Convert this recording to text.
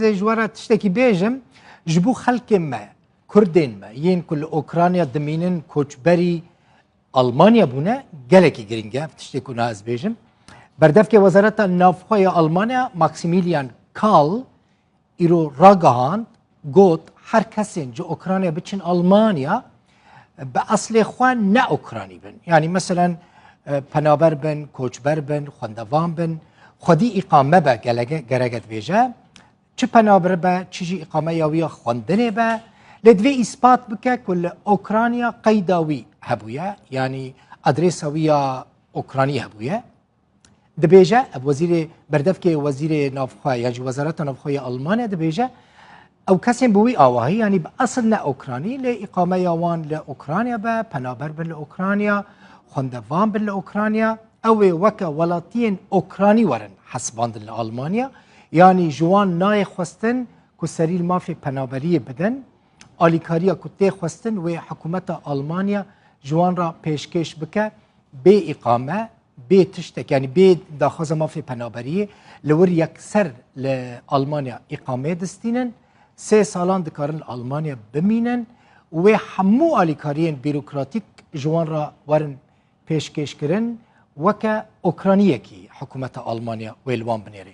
جوارا تشتكي بيجم جبو خلق ما كردين ما ين كل أوكرانيا دمينن كوچبري ألمانيا بونا جالكي جرينجا تشتكي ناز بيجم بردف که وزارت نافخوی آلمانیا ماکسیمیلیان کال ایرو راگهاند گوت هر کسی جو اوکراینیا بچن آلمانیا به اصل خوان نه اوکراینی بن یعنی مثلا پنابر بن کوچبر بن خواندوان بن خودی اقامه به گرگت بیجه چه پنابر به چیجی اقامه یاوی خواندنه به لدوی اثبات بکه کل اوکراینیا قیداوی هبویه یعنی ادرساوی اوکراینی هبویه دبیجه وزیر بردف که وزیر نافخواه یعنی وزارت نافخواه آلمانیا دبیجه او کسی بوی آواهی یعنی به اصل نه اوکراینی لی اقامه یاوان لاوکراینیا به پنابر بن لاوکراینیا خواندوان بن لاوکراینیا او وک ولاتین اوکراینی ورن حسباند لآلمانیا یعنی جوان نای خواستن که سریل مافی پنابری بدن آلیکاریا کتی خواستن و حکومت آلمانیا جوان را پیشکش بکه به اقامه به تشتک یعنی به داخل مافی پنابری لور یکسر لآلمانیا اقامه دستینن 3 سالان دکارن آلمانیا بمینن و همو آلیکاریین بیروکراتیک جوان را ورن پیشکش کرن وکه اوکراینیه کی حکومت آلمانیا ویلوان بنیره